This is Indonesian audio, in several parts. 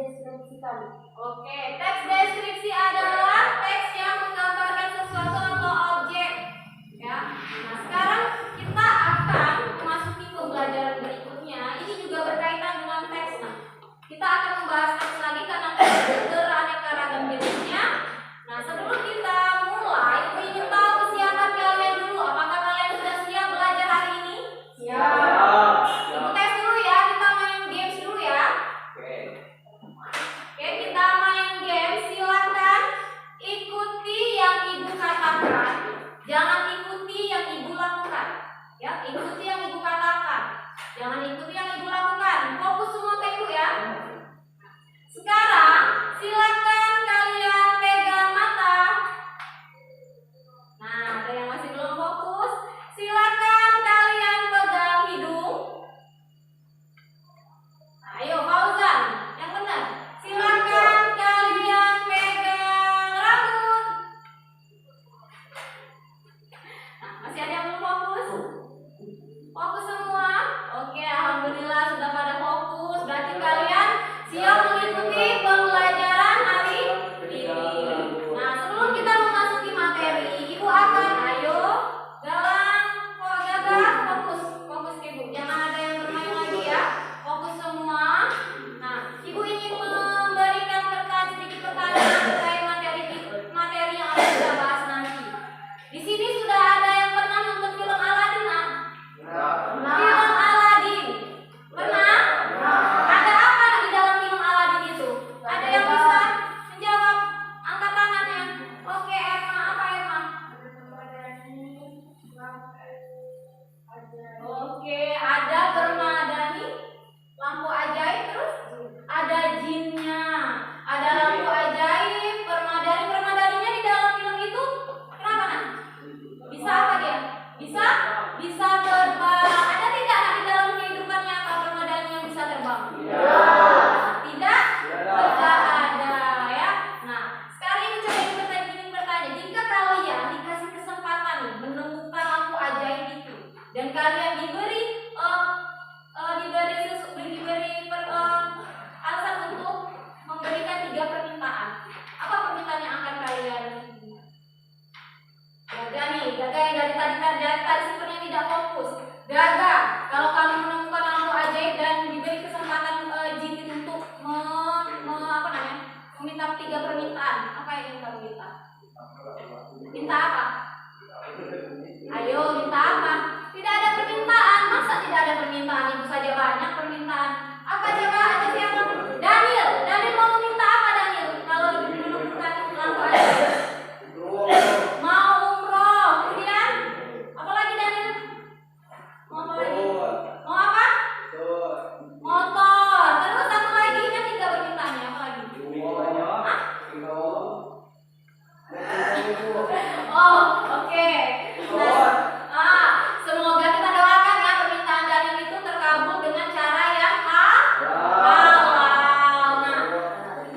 mendeskripsikan. Oke, teks deskripsi adalah teks yang menggambarkan sesuatu atau objek. Ya. Nah, sekarang kita akan memasuki pembelajaran berikutnya. Ini juga berkaitan dengan teks. Nah, kita akan membahas teks lagi karena teks beraneka ragam jenisnya. Nah, sebelum kita mulai, aku ingin tahu kesiapan kalian dulu. Apakah kalian sudah siap belajar hari ini? Siap. Ibu tes dulu ya, kita main games dulu ya. Oke, kita main games. Silakan ikuti yang ibu katakan. Jangan ikuti yang ibu lakukan. Ya, ikuti yang ibu katakan. Jangan ikuti yang ibu lakukan. Fokus semua ke ibu ya. Sekarang silakan kalian pegang mata. Nah, ada yang masih belum fokus. Silakan kalian pegang hidung. Ayo Fauzan, yang benar. Silakan kalian pegang rambut. Nah, masih ada yang belum fokus? Fokus semua? Oke, alhamdulillah sudah pada fokus. Berarti kalian siap mengikuti pembelajaran hari ini. Nah, sebelum kita memasuki materi, ibu akan Galang, Gagah, fokus ke ibu. Jangan ada yang bermain lagi ya. Fokus semua. Nah, ibu ingin memberikan sedikit pertanyaan terkait materi yang akan kita bahas nanti. Di sini sudah ada yang pernah nonton film Aladin, nah? Film Aladin. Pernah? Ada apa di dalam film Aladin itu? Ada yang bisa menjawab? Angkat tangannya. Oke, Erma, apa Erma? Oke, ada permadani, lampu ajaib, terus ada jinnya, ada lampu ajaib, permadaninya di dalam film itu kenapa nak? Bisa apa dia? Bisa terbang. Ada tidak di dalam kehidupan nyata permadani yang bisa terbang? Tidak? Tidak ada ya. Nah, sekarang ini coba ingin bertanya, jika kalian dikasih kesempatan menemukan lampu ajaib itu dan kalian diberi alasan untuk memberikan 3 permintaan, apa permintaan yang akan kalian? Gaga yang dari tadi sepertinya tidak fokus. Gaga, kalau kamu menemukan lampu ajaib dan diberi kesempatan jin itu untuk meminta 3 permintaan, apa yang ingin kamu minta? Minta apa? Ayo, minta apa? Tidak ada permintaan. Masa tidak ada permintaan? Ibu saja banyak permintaan. Apa coba? Ada siapa? Daniel mau meminta apa Daniel? Kalau menemukan lampu ajaib? Mau umroh. Kemudian apa lagi Daniel? Mau apa lagi? Mau apa? Motor. Terus satu lagi, kan 3 permintaannya. Apa lagi? Hah? Oh, oke. Nah, semoga kita doakan ya permintaan Daniel itu terkabul dengan cara yang halal. Nah,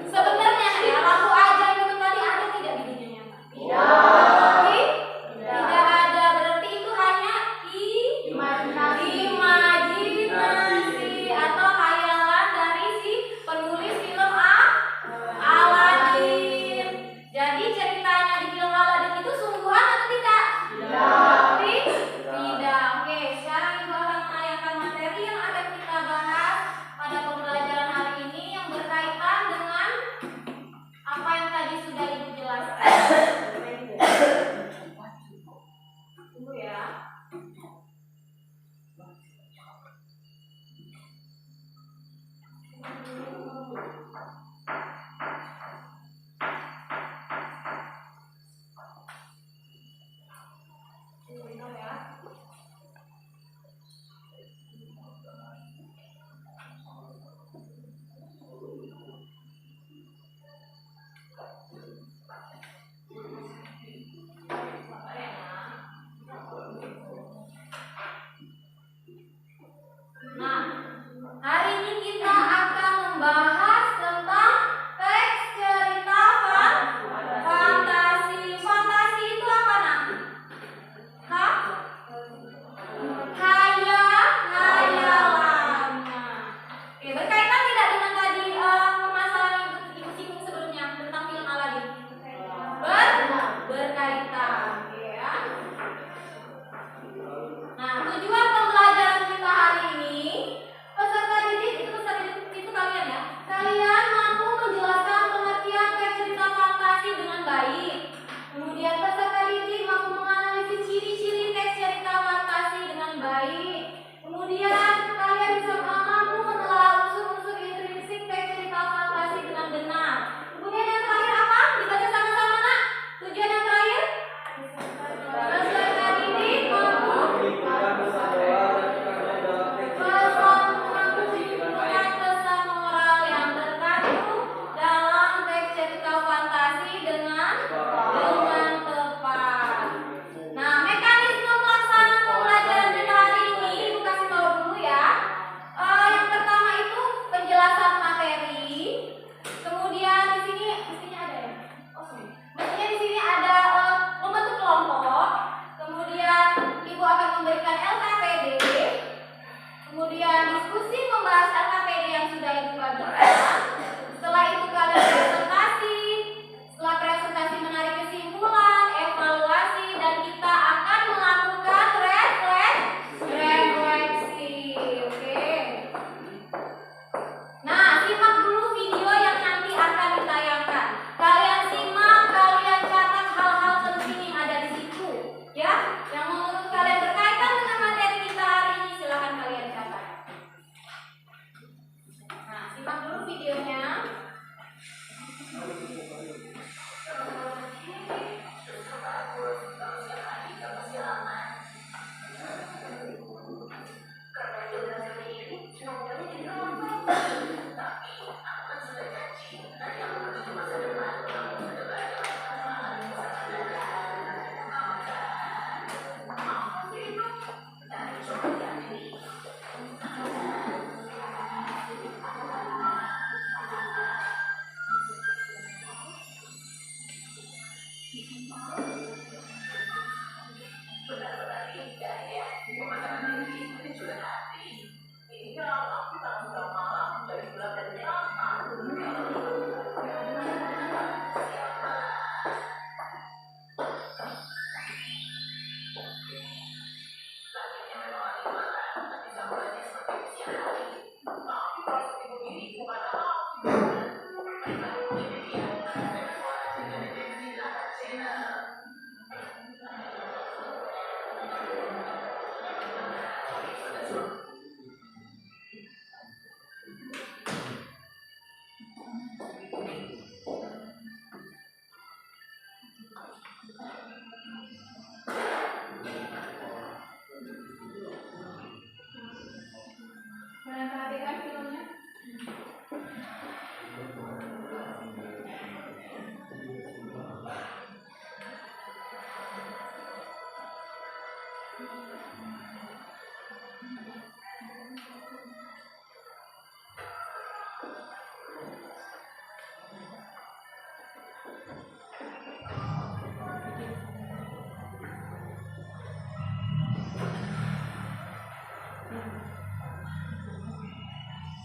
sebenarnya ya lampu ajaib itu tadi ada tidak di dunia nyata? Tidak ada. Berarti itu hanya imajinasi atau khayalan dari si penulis film Aladin. Jadi ceritanya di film Aladin itu sungguhan atau tidak? Tidak. Oke, sekarang ibu akan menayangkan materi yang akan kita bahas pada pembelajaran hari ini yang berkaitan dengan apa yang tadi sudah ibu jelaskan. Tunggu ya. Tunggu ya.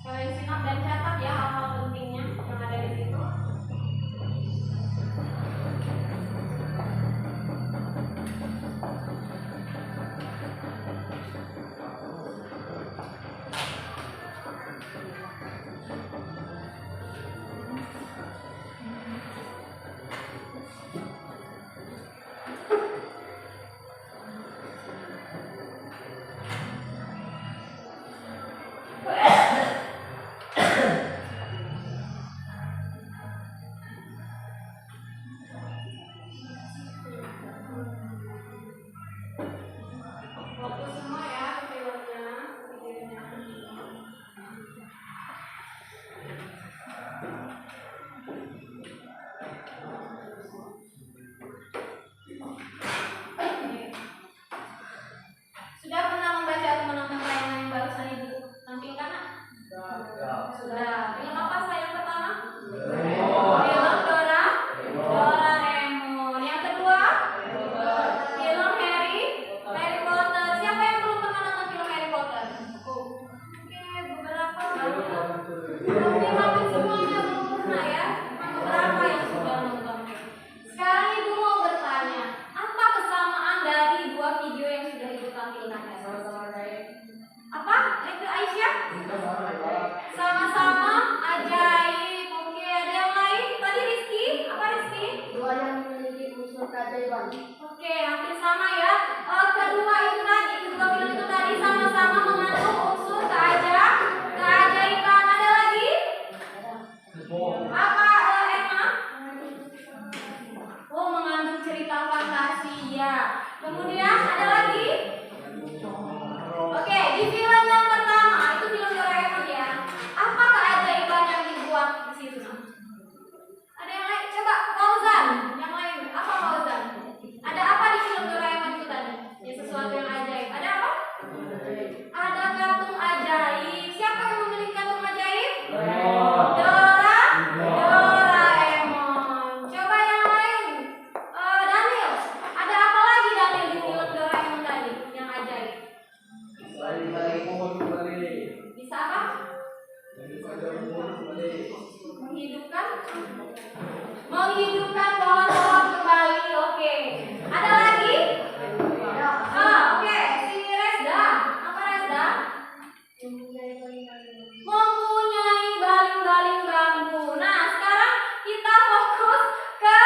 Kalian simak dan catat ya hal-hal pentingnya yang ada di situ. Fokus semua ya ke filmnya, videonya. Sudah pernah membaca atau menonton tayangan yang barusan Ibu tampilkan? Sudah. Film apa yang pertama? Film Doraemon. Yang kedua? Film Harry Potter. Siapa yang belum pernah nonton film Harry Potter? Oke, beberapa banyak. Tapi hampir semuanya belum pernah ya. Cuma beberapa yang sudah nonton. Sekarang Ibu mau bertanya, apa kesamaan dari dua video yang sudah Ibu tampilkan? Apa? Itu Aisyah? Sama-sama ajaib. Oke, ada yang lain? Tadi Rizky? Apa Rizky? Dua yang memiliki unsur keajaiban. Oke, hampir sama ya. Kedua itu tadi, kedua film itu tadi sama-sama mengandung unsur keajaiban. Ada lagi? Apa Emma? Oh, mengandung cerita fantasi ya. Kemudian ada lagi? Oke, di film yang pertama itu film Doraemon ya. Apa keajaiban yang dibuat di situ? Ada yang lain? Coba Fauzan, yang lain. Apa Fauzan? Ada apa di film Doraemon itu tadi? Ya sesuatu yang ajaib. Ada apa? Ada kantung ajaib. Siapa yang memiliki kantung ajaib? Doraemon. Coba yang lain. Daniel. Ada apa lagi Daniel di film Doraemon tadi yang ajaib? Bisa apa? Menghidupkan pohon-pohon kembali. Oke. Ada lagi? Oke. Si Resda. Apa Resda? Mempunyai baling-baling bambu. Nah, sekarang kita fokus ke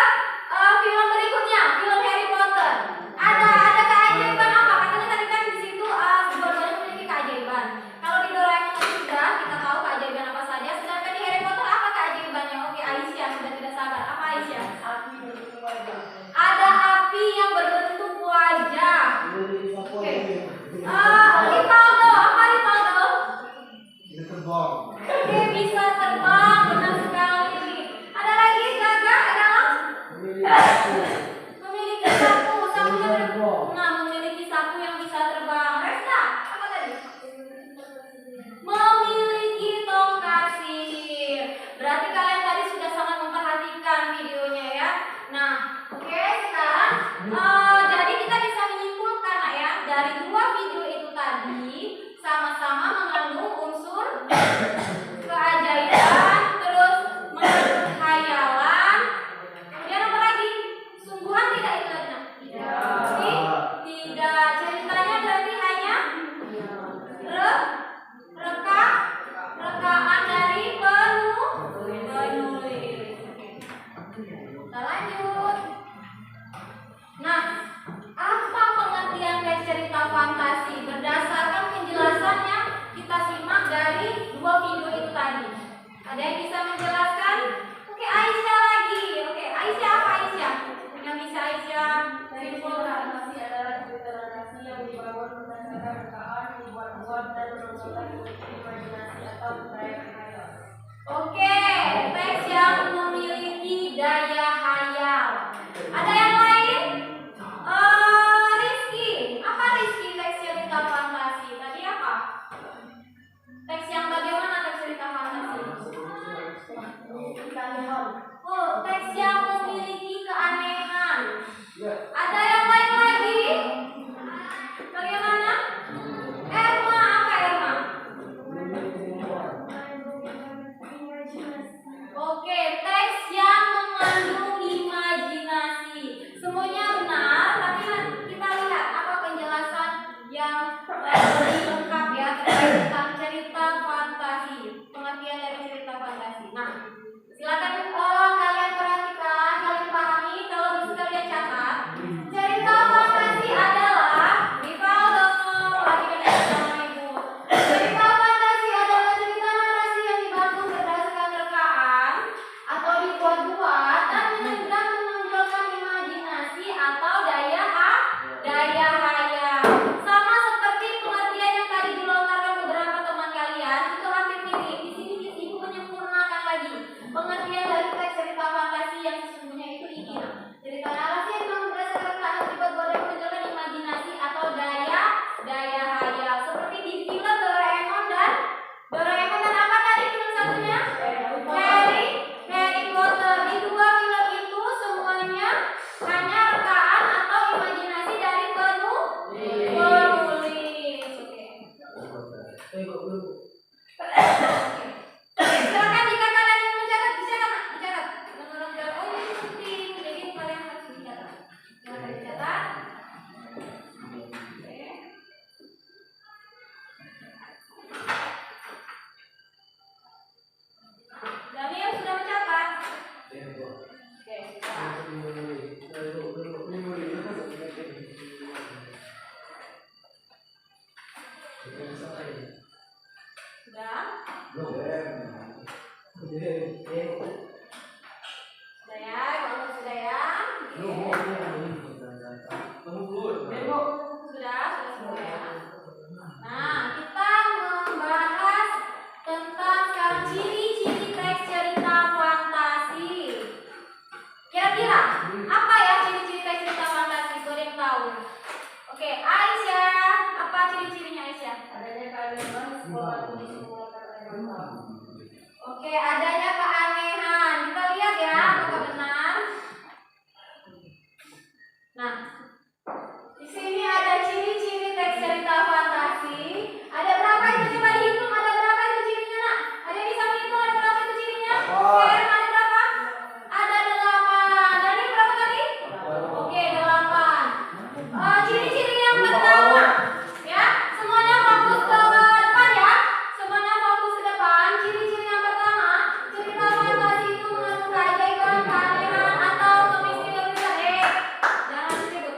film berikutnya, film Harry Potter. Ada keajaiban apa? Katanya tadi kan di situ dua-duanya memiliki keajaiban. Kalau di Doraemon tadi sudah kita tahu keajaiban apa saja. Sedangkan di Harry Potter apa keajaibannya? Oke, Aisyah sudah tidak sabar. Apa Aisyah? Ada api yang berbentuk wajah. Oke. Rivaldo, apa Rivaldo? Oke, bisa terbang, benar sekali. Ada lagi Gaga? Ada? Memiliki sapu, memiliki sapu yang bisa terbang. Resta, apa tadi? Memiliki tongkat sihir. Berarti kalian tadi sudah sangat memperhatikan videonya ya. Nah, oke, sekarang jadi kita bisa menyimpulkan ya dari dua video itu tadi sama-sama mengandung unsur keajaiban, terus mengandung khayalan. Kemudian apa lagi? Sungguhan tidak itu tadi? Tidak. Ceritanya berarti hanya rekaan dari penulis. Kita lanjut. Nah, apa pengertian dari cerita fantasi? Berdasarkan penjelasannya kita simak dari dua video itu tadi. Ada yang bisa menjelaskan? Oke, Aisyah lagi. Oke, Aisyah apa Aisyah? Yang bisa Aisyah simpulkan. Fantasi adalah cerita narasi yang dibangun berdasarkan rekaan, dibuat-buat dan menggunakan imajinasi atau daya khayal. Oke, teks yang memiliki daya hayal. Ada yang lain? Rizky, apa Rizky? Sudah ya, kalau sudah ya. Sudah semua ya. Nah, kita membahas tentang sekarang ciri-ciri teks cerita fantasi. Kira-kira apa ya ciri-ciri teks cerita fantasi? Kau yang tahu? Oke, Aisyah, apa ciri-cirinya Aisyah? Adanya keanehan, sebuah batu disimulkan oleh mata. Oke, adanya keanehan. Kita lihat ya, apakah benar? Nah, di sini ada ciri-ciri teks cerita fantasi. Ada berapa itu? Coba dihitung. Ada berapa itu cirinya, Nak? Ada yang bisa menghitung ada berapa itu cirinya? Oke, ada berapa? Ada 8. Dari berapa tadi? Oke, 8. Ciri-ciri yang pertama, ya. Semuanya fokus ke depan ya. Semuanya fokus ke depan. Ciri-ciri yang pertama, cerita fantasi itu mengandung keajaiban, keanehan atau kemisteriusan. Jangan disebut.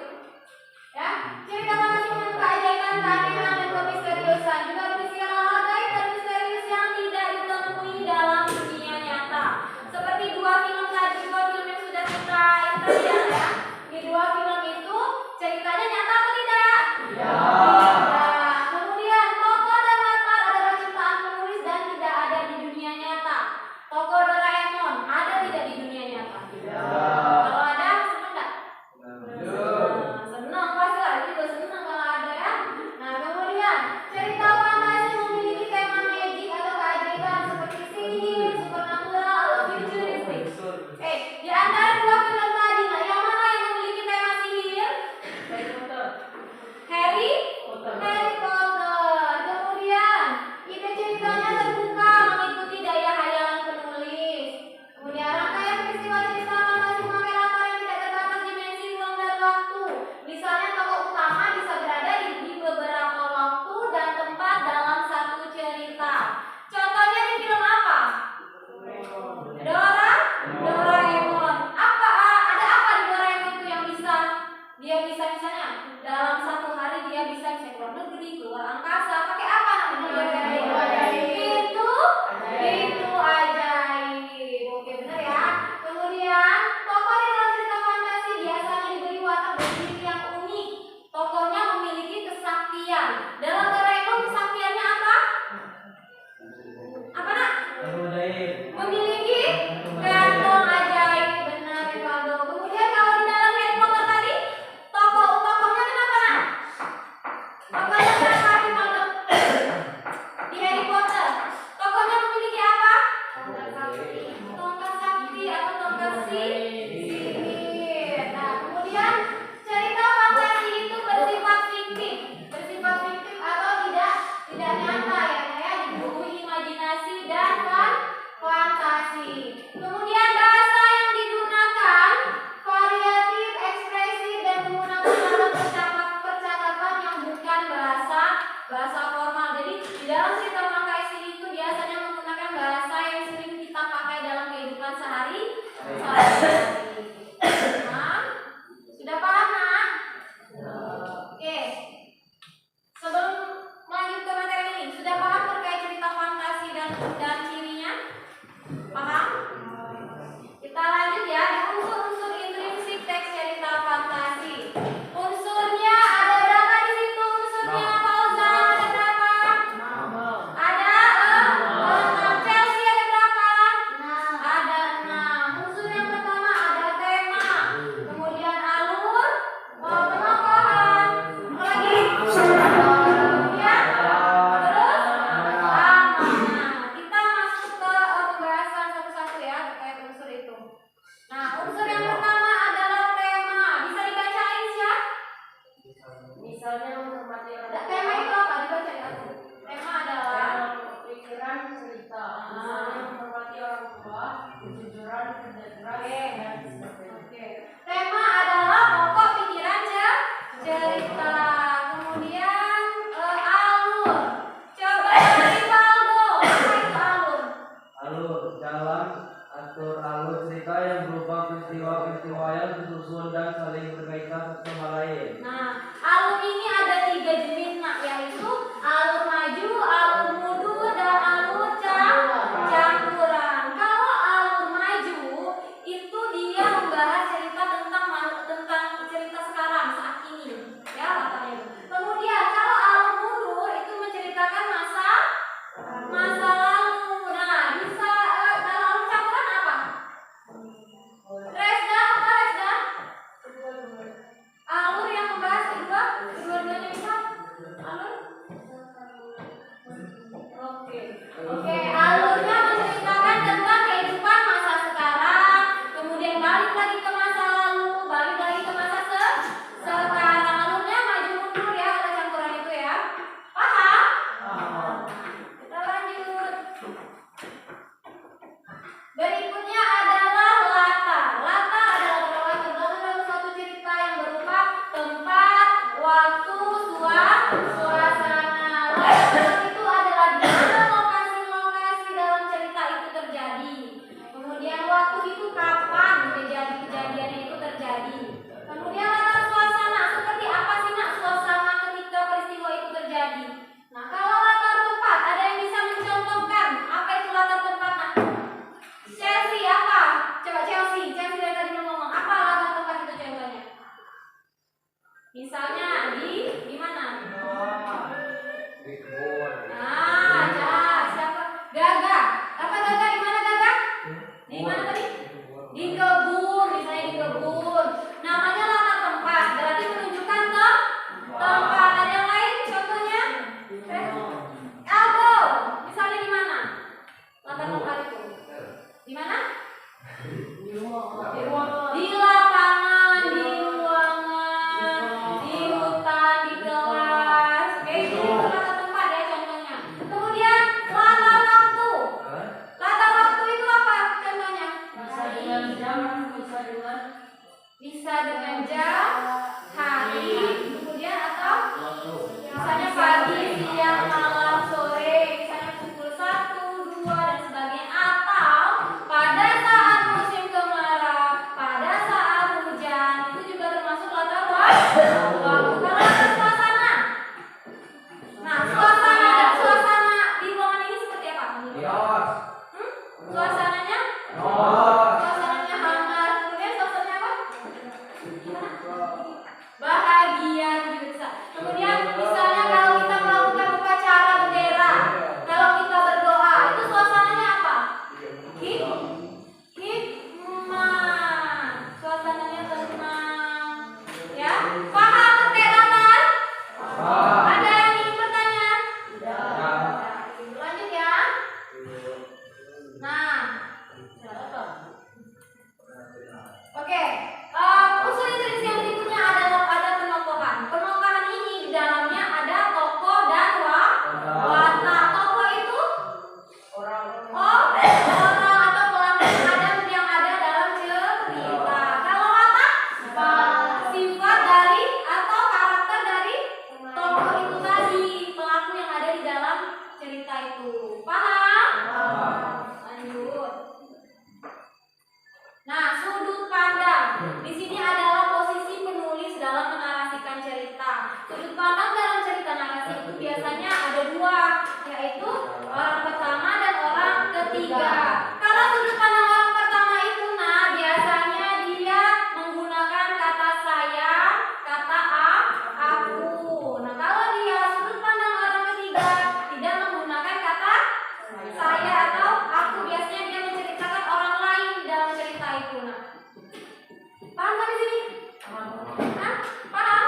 Ya, cerita fantasi mengandung keajaiban, keanehan dan kemisteriusan. Juga berisikan hal-hal gaib dan misterius yang tidak ditemui dalam dunia nyata. Seperti 2 film tadi, 2 film yang sudah kita lihat ya. Di 2 film itu ceritanya nyata atau tidak? Tidak. Kemudian tokoh dan latar adalah ciptaan penulis dan tidak ada di dunia nyata. Tokoh Doraemon ada tidak di dunia nyata? Kalau ada, senang nggak? Senang pasti lah, itu juga senang kalau ada ya. Nah, kemudian cerita fantasi memiliki tema magic atau keajaiban seperti sihir, supernatural atau futuristik. Di antara 2 film tadi, nah yang mana yang memiliki tema sihir? Harry Potter. Kemudian ide ceritanya terbuka mengikuti daya hayalan penulis. Kemudian rangkaian peristiwa cerita fantasi memakai latar yang tidak terbatas dimensi, ruang dan waktu. Misalnya tokoh utama bisa berada di beberapa waktu dan tempat dalam satu cerita. Contohnya di film apa? Doraemon. Ada apa di Doraemon itu yang dia bisa misalnya dalam satu hari dia bisa keluar negeri, keluar angkasa. Pakai apa namanya? Itu ajaib. Oke, benar ya. Kemudian tokoh di dalam cerita fantasi biasanya diberi watak berdiri yang unik. Tokohnya memiliki kesaktian. Dalam Doraemon kesaktiannya apa? Apa, Nak? Memiliki kantong ajaib. Benar, Rivaldo. Kemudian kalau di dalam Harry Potter tadi, tokohnya kenapa, Nak? Tokohnya kenapa, Rivaldo? Di Harry Potter, tokohnya memiliki apa? Tongkat sakti atau tongkat sihir. Nah, kemudian cerita fantasi itu bersifat fiktif. Bersifat fiktif atau tidak nyata ya, di buku imajinasi dan fantasi. Kemudian bahasa yang digunakan variatif, ekspresif dan menggunakan alat percakapan yang bukan bahasa formal. Jadi di dalam cerita fantasi itu biasanya menggunakan bahasa yang sering kita pakai dalam kehidupan sehari-hari. Nah, sudah paham, Nak? Oke. Sebelum lanjut ke materi ini, sudah paham terkait cerita fantasi dan cirinya? Paham? Kita lanjut ya, di unsur-unsur intrinsik teks cerita fantasi. Unsurnya ada berapa di situ? Unsurnya Fauzan ada berapa? Ada 6. Chelsea ada berapa? Ada 6. Unsur yang pertama ada tema, kemudian alur, penokohan, apa lagi? Kemudian terus nama. Kita masuk ke pembahasan satu-satu ya terkait unsur itu. Nah, unsur yang pertama adalah tema. Bisa dibacain ya? Misalnya menghormati orang tua. Tema itu apa? Dibaca ya. Tema adalah Pikiran cerita. Misalnya menghormati orang tua, kejujuran, kerja keras, dan sebagainya. Oke. Tema adalah pokok pikiran cerita. Kemudian alur. Coba Rivaldo, apa itu alur? Alur, jalan, atur alur cerita yang berupa peristiwa-peristiwa yang disusun dan saling berkaitan satu sama lain. Nah, alur ini ada 3 jenis, Nak, ya. di mana? Nah, siapa? Gagak. Apa gagak? Di mana gagak? Di mana tadi? Di kebun, misalnya di kebun. Namanya latar tempat, berarti menunjukkan ke tempat. Ada yang lain contohnya? Elbow. Misalnya di mana? Latar tempat itu. Di mana? Di lapangan, di ruangan, di hutan, di kelas. Oke, itu latar tempat ya contohnya. Kemudian latar waktu. Latar waktu itu apa contohnya? Bisa dengan jam, hari, kemudian atau misalnya pagi, siang, malam, sore, misalnya pukul 1, 2 dan sebagainya, atau pada saat musim kemarau, pada saat hujan, itu juga termasuk latar waktu. Kalau latar suasana, nah suasana di ruangan ini seperti apa? Suasananya? Suasananya hangat, kemudian suasananya apa? Bahagia juga bisa. Kemudian misalnya kalau kita melakukan upacara bendera, kalau kita berdoa, itu suasananya apa? Hikmah. Suasananya tenang. Ya, paham latar? Ada yang ingin bertanya? Lanjut ya. Nah, oke. Unsur intrinsik yang berikutnya adalah ada penokohan. Penokohan ini di dalamnya ada tokoh dan watak. Tokoh itu orang atau pelakon yang ada dalam cerita. Kalau watak sifat dari atau karakter dari tokoh itu tadi, pelaku yang ada di dalam cerita itu. Paham? Lanjut. Nah, sudut pandang. Di sini adalah posisi penulis dalam menarasikan cerita. Sudut pandang dalam cerita narasi itu biasanya ada dua, yaitu orang pertama dan orang ketiga. Kalau sudut pandang orang pertama itu, nah biasanya dia menggunakan kata saya, kata aku. Nah, kalau dia sudut pandang orang ketiga tidak menggunakan kata saya atau aku, biasanya dia menceritakan orang lain di dalam cerita itu. Nah, paham kan di sini? Hah? Paham?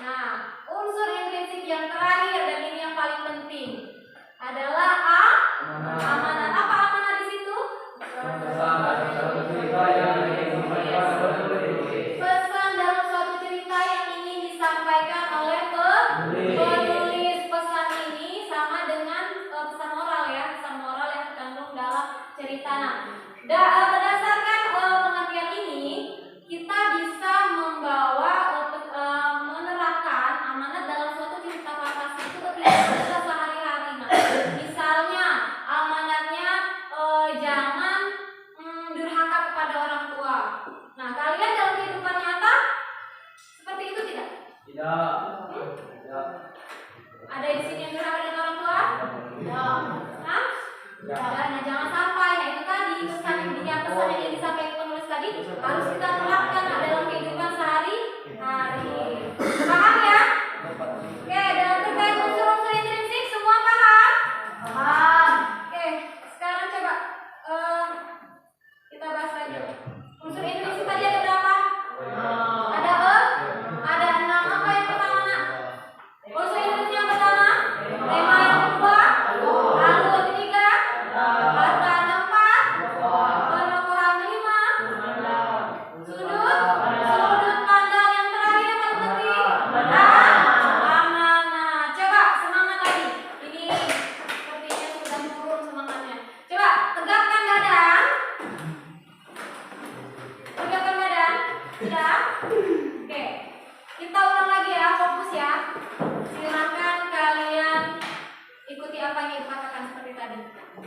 Nah, unsur intrinsik yang terakhir dan ini yang paling penting adalah amanat. Apa amanat di situ? Pesan dalam suatu cerita yang ingin disampaikan oleh penulis. Pesan ini sama dengan pesan moral ya, pesan moral yang terkandung dalam cerita. Nah, berdasarkan pengertian ini, kita bisa membawa menerapkan amanat dalam suatu cerita fantasi itu ketika sehari-hari. Nah, misalnya amanatnya jangan durhaka kepada orang tua. Nah, kalian dalam kehidupan nyata seperti itu tidak? Tidak. Ada di sini yang durhaka dengan orang tua? Hah? Nah, jangan sampai. Nah, itu tadi pesan yang disampaikan penulis tadi harus kita terapkan dalam kehidupan sehari-hari. Paham ya? Oke, dan terkait unsur-unsur intrinsik semua paham? Paham. Oke, sekarang coba kita bahas lagi. Unsur intrinsik tadi ada berapa? Ada 6. Apa yang pertama, nak? Unsur intrinsik yang pertama, tema yang kedua, lalu yang ketiga, latar tempat, penokohan 5, sudut pandang yang terakhir yang paling penting, amanah. Coba semangat lagi. Ini sepertinya sudah turun semangatnya. Coba tegakkan badan. Tegakkan badan. Sudah? Oke. Kita ulang lagi ya, fokus ya. Silakan kalian ikuti apa yang ibu katakan seperti tadi.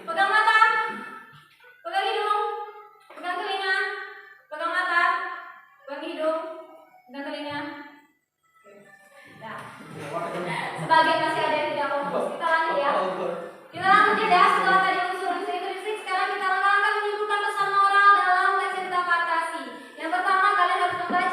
Pegang mata, pegang hidung, pegang telinga, pegang mata, pegang hidung, pegang telinga. Nah, sebagian masih ada yang tidak fokus. Kita lanjut ya. Kita lanjut ya. Setelah tadi unsur intrinsik, sekarang kita langkah menyimpulkan pesan moral dalam teks cerita fantasi. Yang pertama, kalian harus membaca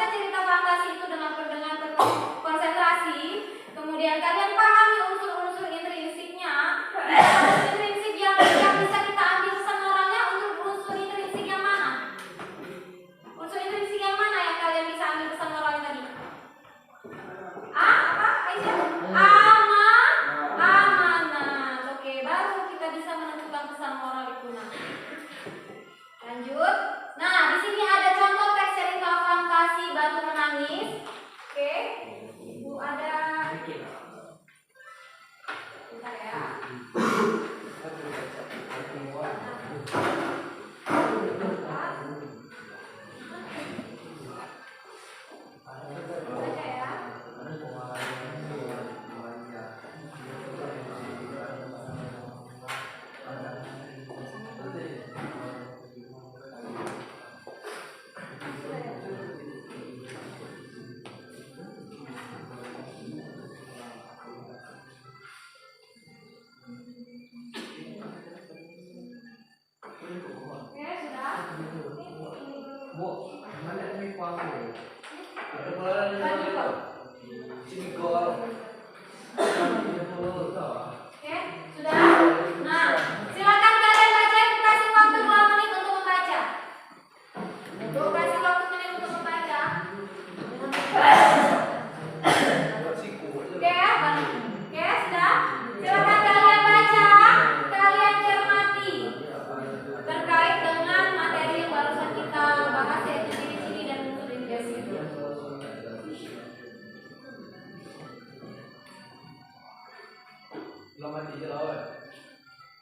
Selamat dijawab.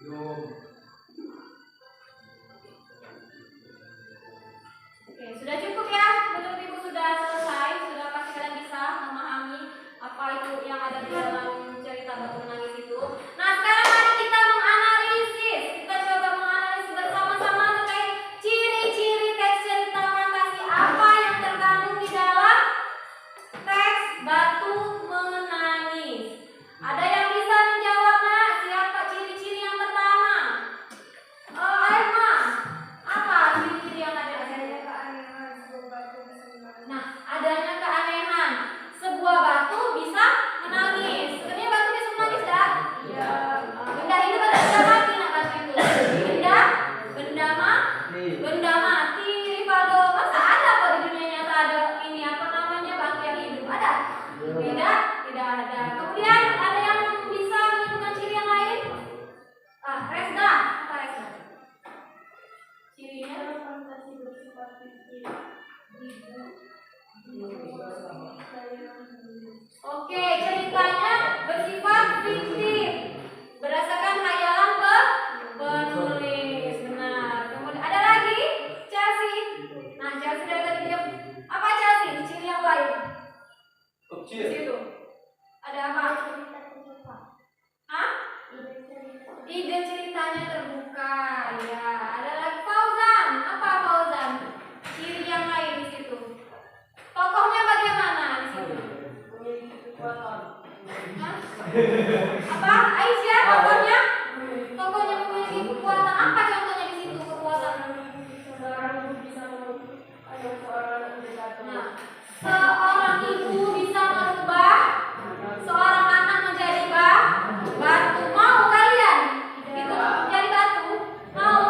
Yuk. Oke, sudah cukup ya. Menurut Ibu sudah selesai, sudah pasti kalian bisa memahami apa itu yang ada di dalam cerita batu menangis itu. Nah, sekarang mari kita menganalisis. Kita coba menganalisis bersama-sama terkait ciri-ciri teks cerita fantasi apa yang terkandung di dalam teks batu menangis. Ada yang bisa menjawab, Nak? Siapa ciri-ciri yang pertama? Aima, apa ciri-ciri yang ada? Nah, adanya keanehan. Sebuah batu bisa menangis. Sebenarnya batu bisa menangis, dah? Iya. Benda hidup atau benda mati, nak batu itu? Benda mati. Rivaldo, masa ada kok di dunia nyata ada ini apa namanya batu yang hidup? Ada? Tidak ada. Kemudian ada yang bisa menyebutkan ciri yang lain? Resda, apa Resda? Cirinya fantasi bersifat fiktif. Oke, ceritanya bersifat fiktif berdasarkan khayalan penulis. Benar. Kemudian ada lagi Chelsea. Nah, Chelsea dari tadi dia apa Chelsea? Ciri yang lain. Di situ. Ada apa? Hah? Ide ceritanya terbuka. Ya, ada lagi Fauzan. Apa Fauzan? Ciri yang lain di situ. Tokohnya bagaimana di situ? Hah? Apa? Aisyah tokohnya? Tokohnya memiliki kekuatan. Apa contohnya di situ kekuatan? Nah, seorang ibu bisa merubah seorang anak menjadi batu. Mau kalian? Itu jadi batu? Mau?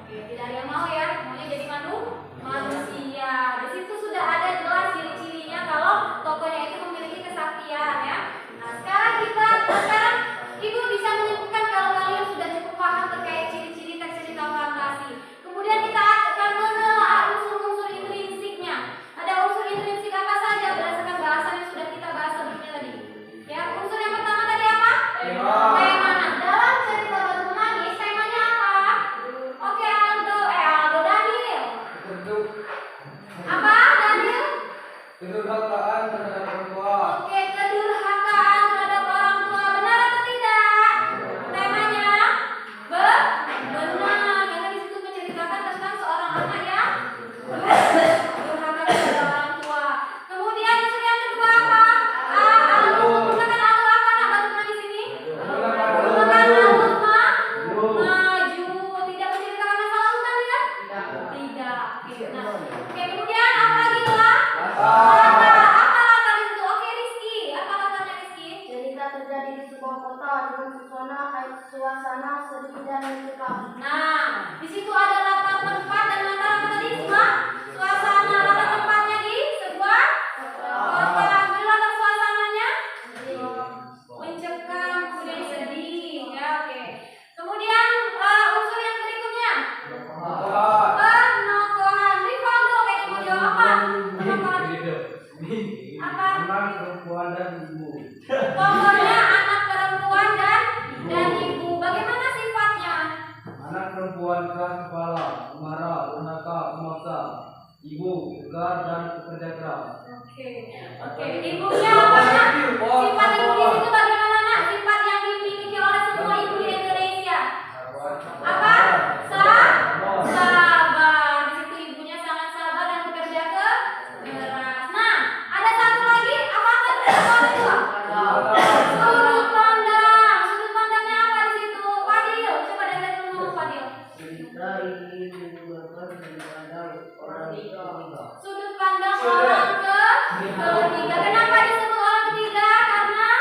Oke, tidak ada yang mau ya. Maunya jadi manusia. Di situ sudah ada jelas ciri-cirinya kalau tokohnya itu memiliki kesaktian ya. Nah, sekarang Ibu bisa menyebutkan kalau kalian sudah cukup paham terkait ciri-ciri teks cerita fantasi. Kemudian kita akan menelaah unsur-unsur intrinsiknya. Ada unsur intrinsik apa saja berdasarkan bahasan yang sudah kita bahas sebelumnya tadi. Ya, unsur yang pertama tadi apa? Tema. Nah, dalam cerita batu menangis temanya apa? Oke, Aldo Daniel. Apa Daniel? Kedurhakaan terhadap orang tua. Oke, kedurhakaan terhadap orang tua. Benar atau tidak? Temanya benar. Karena di situ menceritakan tentang seorang anak yang durhaka kepada orang tua. Kemudian unsur yang kedua apa? Menggunakan alur apa nak batu menangis ini? Menggunakan alur maju. Tidak menceritakan masalah hutan ya? Tidak. Oke, nah. Oke, kemudian apa lagi lah? Apa latar di situ? Oke, Rizky. Apa latarnya Rizky? Cerita terjadi di sebuah kota dengan suasana sedih dan mencekam. Nah, di situ ada latar tempat dan latar apa tadi semua? Suasana. Latar tempatnya di sebuah kota. Kemudian latar suasananya mencekam, kemudian sedih. Ya, oke. Kemudian unsur yang berikutnya penokohan. Rivaldo, kayak mau jawab apa? Penokohan. Apa? Anak perempuan dan ibu. Tokohnya anak perempuan dan ibu. Bagaimana sifatnya? Anak perempuan keras kepala, marah, bernaka, memaksa. Ibu tegar dan pekerja keras. Oke. Ibunya apa nak? Sifat ibu di situ bagaimana nak? Sifat yang dimiliki oleh semua ibu di Indonesia. Apa? Sabar. Di situ ibunya sangat sabar dan bekerja keras. Nah, ada satu lagi. Apa itu? Sudut pandang. Sudut pandangnya apa di situ? Fadil, coba dari dulu Fadil. Cerita ini menggunakan pandang orang ketiga. Sudut pandang orang ketiga. Kenapa disebut orang ketiga? Karena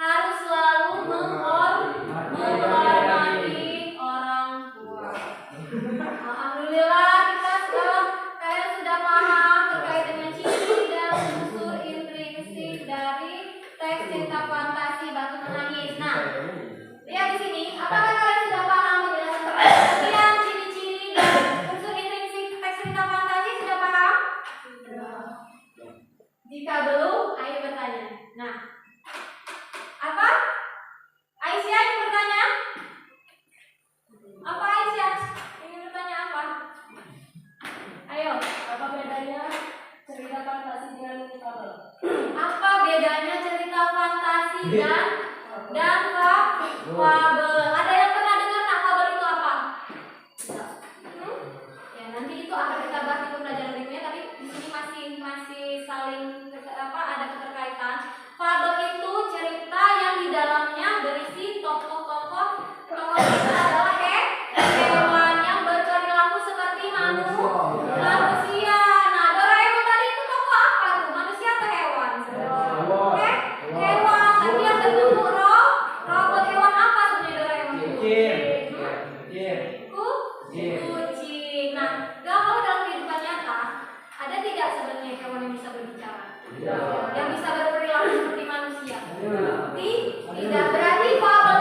harus selalu menghormati orang tua. Alhamdulillah kalian sudah paham terkait dengan ciri dan unsur intrinsik dari teks cerita fantasi Batu Menangis. Nah, lihat di sini, apakah kalian sudah paham menjelaskan pengertian ciri-ciri dan unsur intrinsik teks cerita fantasi? Sudah paham? Jika belum, ayo bertanya. Nah, apa? Aisyah ingin bertanya? Apa Aisyah? Ingin bertanya apa? Ayo. Apa bedanya cerita fantasi dengan mini fabel? Apa bedanya cerita fantasi dan fabel? Ada yang pernah dengar nak fabel itu apa? Ya, nanti itu akan kita bahas di pembelajaran berikutnya, tapi di sini masih saling ada keterkaitan. Fabel itu cerita yang di dalamnya berisi tokoh-tokoh itu adalah hewan yang berperilaku seperti manusia. Nah, Doraemon tadi itu tokoh apa tuh? Manusia atau hewan? Hewan. Tapi yang berbentuk robot hewan apa sebenarnya Doraemon itu? Kucing. Nah, kalau dalam kehidupan nyata ada tidak sebenarnya hewan yang bisa berbicara? Yang bisa berperilaku seperti manusia? Tidak. Berarti fabel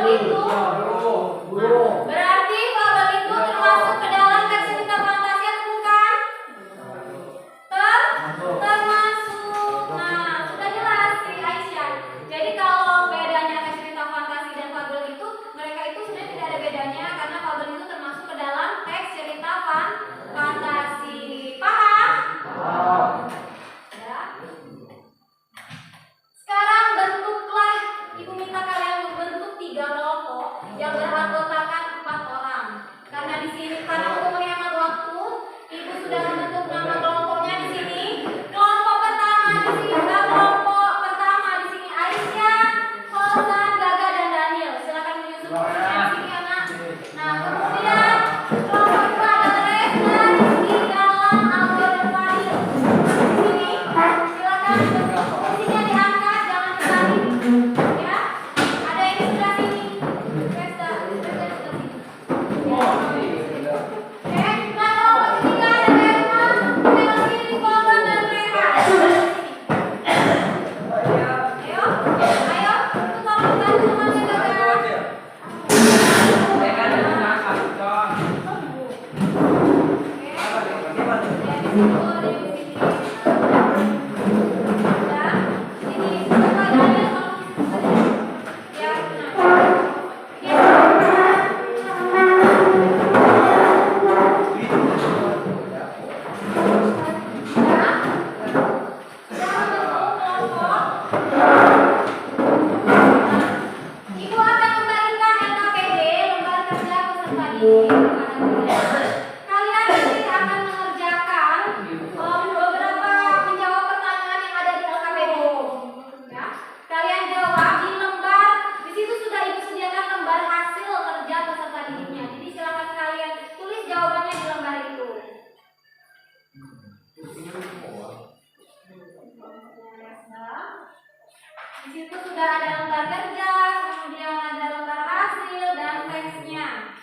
itu termasuk ke dalam teks cerita fantasi atau bukan? Termasuk. Nah, sudah jelas sih Aisyah. Jadi kalau bedanya teks cerita fantasi dan fabel itu, mereka itu sebenarnya tidak ada bedanya karena fabel itu termasuk ke dalam teks cerita fantasi. Paham? Ya. Sekarang bentuklah, Ibu minta kalian membentuk 3 kelompok yang beranggotakan 4 orang. Karena di sini karena untuk menghemat waktu, Ibu sudah membentuk nama kelompoknya di sini. Kelompok pertama di sini Aisyah, Fauzan, Gaga dan Daniel. Silakan menyusun kelompoknya di sini anak. Nah, kemudian kelompok kedua ada Reza, Rizky, Galang, Aldo dan Fadil. Di sini silakan bentuk kursinya diangkat, jangan ditarik. Ya, ada yang di sebelah sini. Reza di sebelah sini. Nah, kelompok ketiga ada Herman, Melvin, Fauzan dan Reha. Ayo, itu tolong bantu temannya Gaga. Ibu akan membagikan LKPD, lembar kerja peserta didik. Kalian nanti akan mengerjakan beberapa menjawab pertanyaan yang ada di LKPD. Ya, kalian jawab di lembar. Di situ sudah Ibu sediakan lembar hasil kerja peserta didiknya. Jadi silakan kalian tulis jawabannya di lembar itu. Di situ sudah ada lembar kerja, kemudian ada lembar hasil dan teksnya.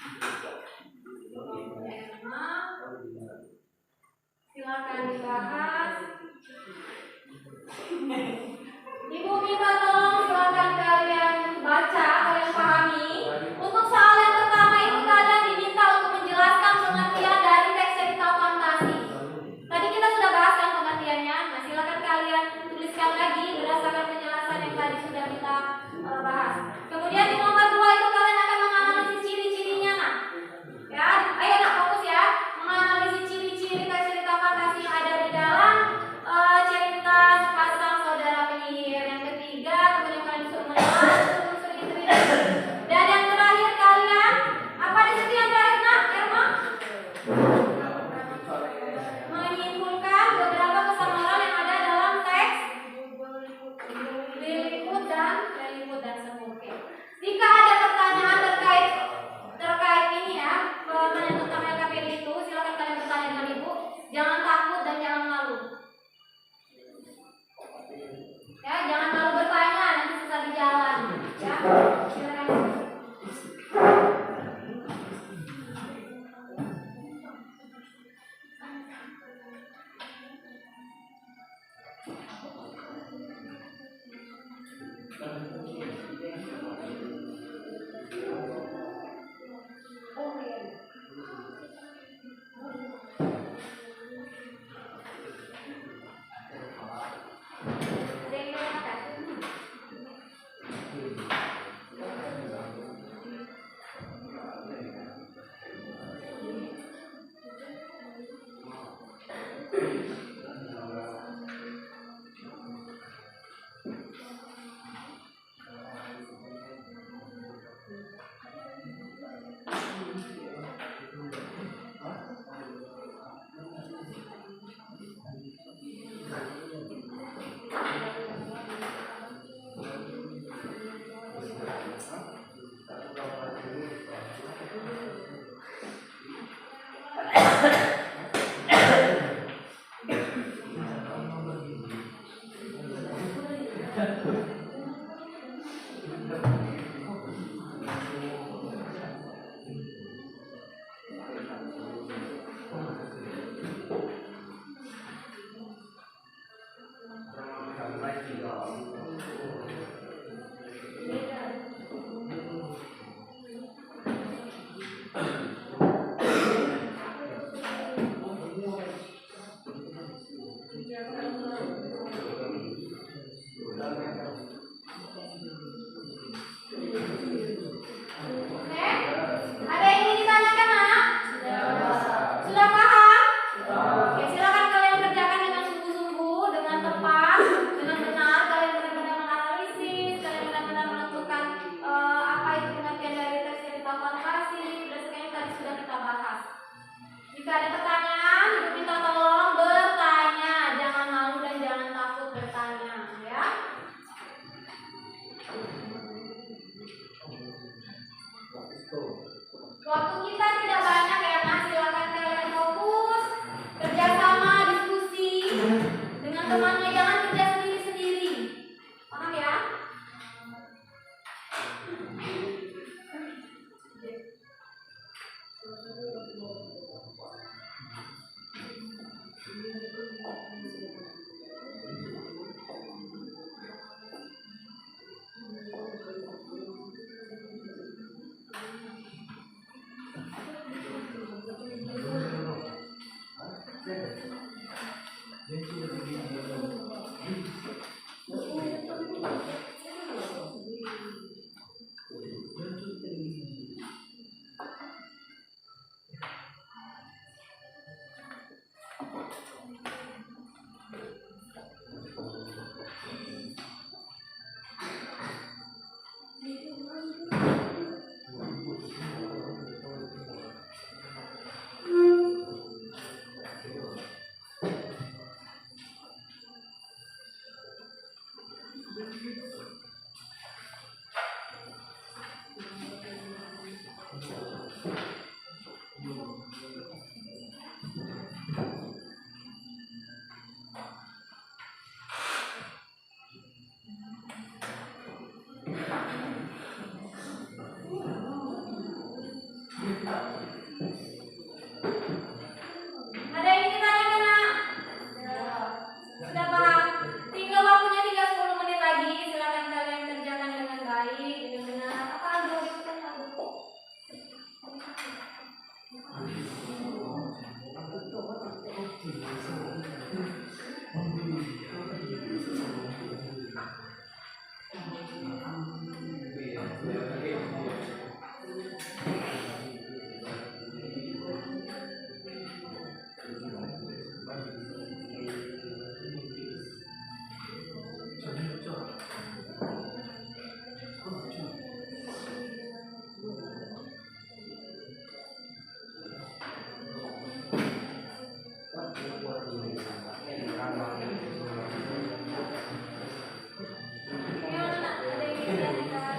Waktu kita tidak banyak ya Mas, silakan kalian fokus, kerjasama, diskusi dengan temannya, jangan kerja sendiri-sendiri. Paham ya? Ada yang ingin ditanyakan, Nak? Sudah paham? Tinggal waktunya tinggal 10 menit lagi. Silakan kalian kerjakan dengan baik, dengan benar. Apa ada yang bertanya? Gimana, Nak? Ada yang ingin ditanyakan?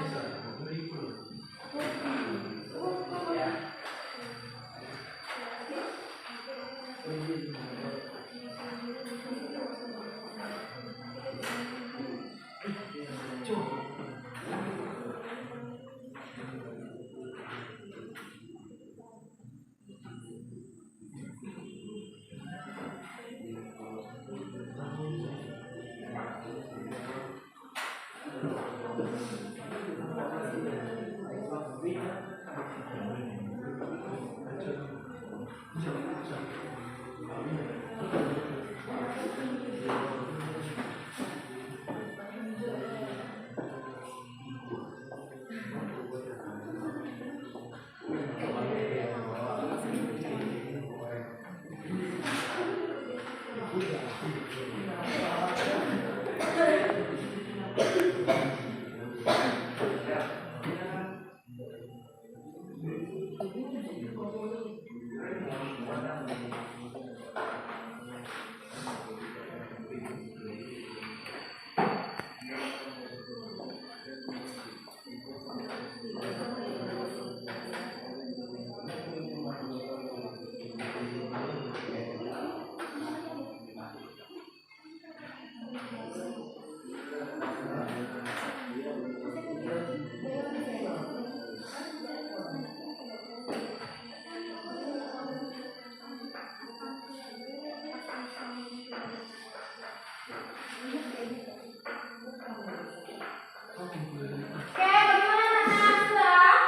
Oke, bagaimana anak-anak?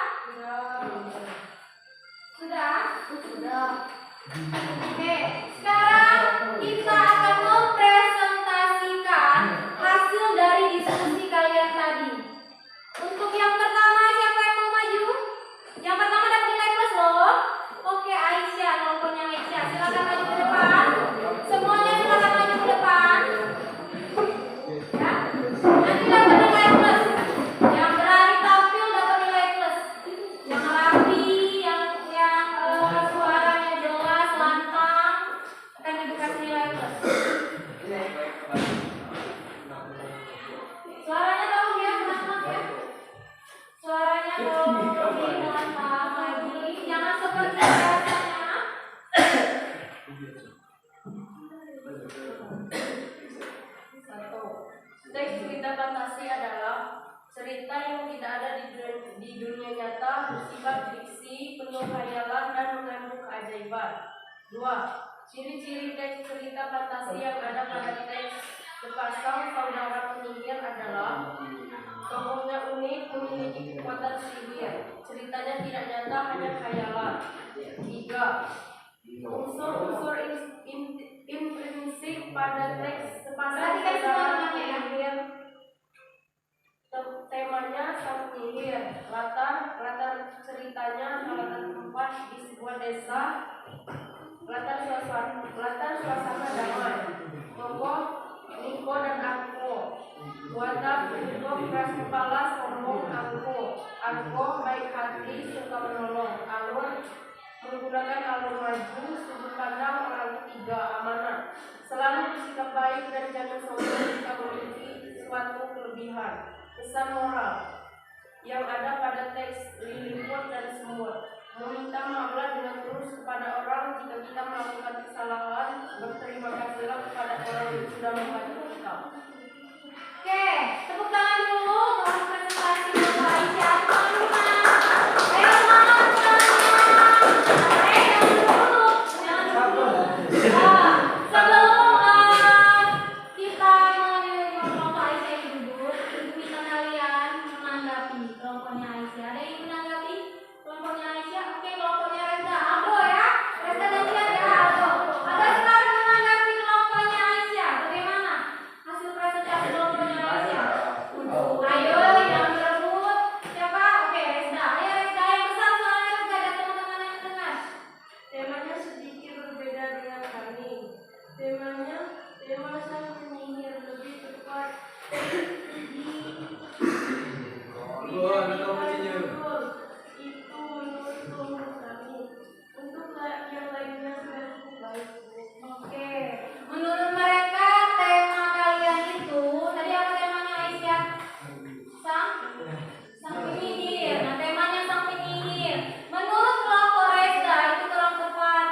Sudah? Sudah. Oke, sekarang kita akan mempresentasikan hasil dari diskusi kalian tadi. Untuk yang pertama, siapa yang mau maju? Yang pertama dapat nilai plus loh. Oke, Aisyah, nomornya Aisyah. Silakan maju ke depan. Semuanya silakan maju ke depan. Ya. Nanti dapat nilai plus. Yang berani tampil dapat nilai plus. Yang rapi, yang suaranya jelas, lantang akan dikasih nilai plus. Suaranya tolong ya, pelan-pelan ya. Suaranya tolong lebih lantang. di dunia nyata bersifat fiksi, penuh khayalan dan mengandung keajaiban. 2. Ciri-ciri teks cerita fantasi yang ada pada teks sepasang saudara penyihir adalah: tokohnya unik, memiliki kekuatan sihir, ceritanya tidak nyata, hanya khayalan. 3. Unsur-unsur intrinsik pada teks sepasang saudara penyihir. Temanya sang penyihir, latar ceritanya latar tempat di sebuah desa, latar suasana damai, tokoh Niko dan Angko, watak Niko keras kepala, sombong, Angko baik hati, suka menolong, alur menggunakan alur maju, sudut pandang orang ketiga, amanah, selalu bersikap baik dan jangan sombong jika memiliki suatu kelebihan. Pesan moral yang ada pada teks liliput dan semut: meminta maaflah dengan tulus kepada orang jika kita melakukan kesalahan, berterima kasihlah kepada orang yang sudah membantu kita. Oke, tepuk tangan dulu untuk presentasi Bapak Aisyah. Ayo semangat jangan dulu. Sebelum kita menerima Bapak Aisyah duduk, Ibu minta kalian menanggapi kelompoknya Aisyah. Ada yang menanggapi kelompoknya Aisyah? Oke, kelompoknya Reza, Aldo ya. Reza dan Cian ya, Aldo. Ada sekarang menanggapi kelompoknya Aisyah. Bagaimana hasil presentasi kelompoknya Aisyah? Ayo, yang berebut. Siapa? Oke, Reza. Ayo Reza, yang besar soalnya Reza dan teman-teman yang mendengar. Temanya sedikit berbeda dengan kami. Tema sang penyihir lebih tepat itu menurut kami. Untuk yang lainnya sudah cukup baik. Oke, menurut mereka tema kalian itu tadi apa temanya Aisyah? Sang penyihir. Nah, temanya sang penyihir. Menurut kelompok Reza itu kurang tepat.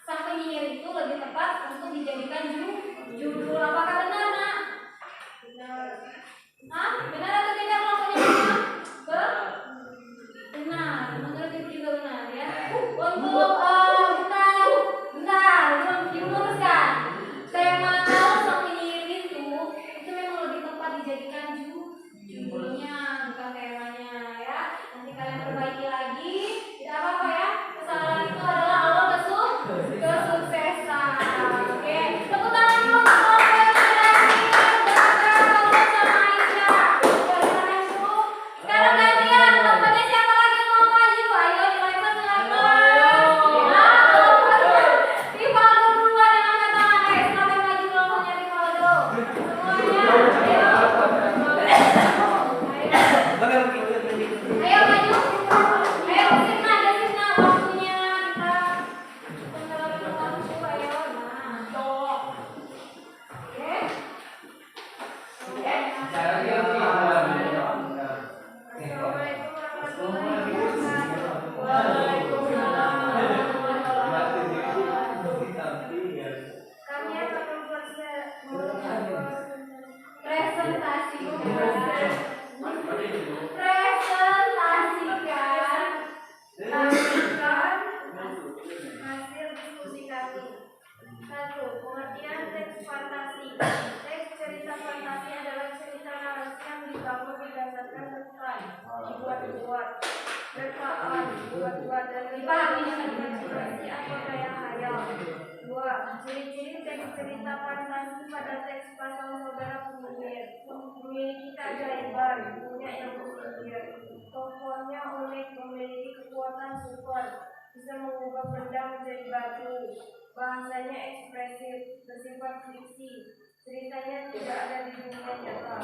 Sang penyihir itu lebih tepat untuk dijadikan judul. Apakah benar, Nak? Hah? Benar atau tidak kelompoknya Aisyah? Benar. Menurut Ibu juga benar ya. Untuk bentar, belum diluruskan. Tema kalau sang penyihir itu memang lebih tepat dijadikan judulnya, bukan temanya ya. Nanti kalian perbaiki lagi. Tidak apa-apa ya. Kesalahan itu adalah awal kesuksesan. Oke, tepuk tangan dulu untuk kelompok yang berhasil sama Aisyah. Keren Bu. Sekarang gantian kelompoknya siapa lagi yang mau maju? Ayo dilempar. Rivaldo duluan yang angkat tangan. Siapa yang maju kelompoknya Rivaldo? Semuanya. Ayo maju. Ayo Sirna, ada Sirna waktunya kita menerapkan waktu. Ayo, nah, cowok. Oke. Assalamualaikum warahmatullahi wabarakatuh. Waalaikumsalam warahmatullahi wabarakatuh. Kami akan membuat Presentasikan hasil diskusi kami. 1. Pengertian teks fantasi. Teks cerita fantasi adalah cerita narasi yang dibangun berdasarkan rekan, dibuat-buat, rekaan, dibuat-buat dan imajinasi atau daya khayal. 2. Ciri-ciri teks cerita fantasi pada teks pasang saudara penyihir: memiliki keajaiban, punya ilmu sihir, tokohnya unik, memiliki kekuatan super, bisa mengubah benda menjadi batu, bahasanya ekspresif, bersifat fiksi, ceritanya tidak ada di dunia nyata.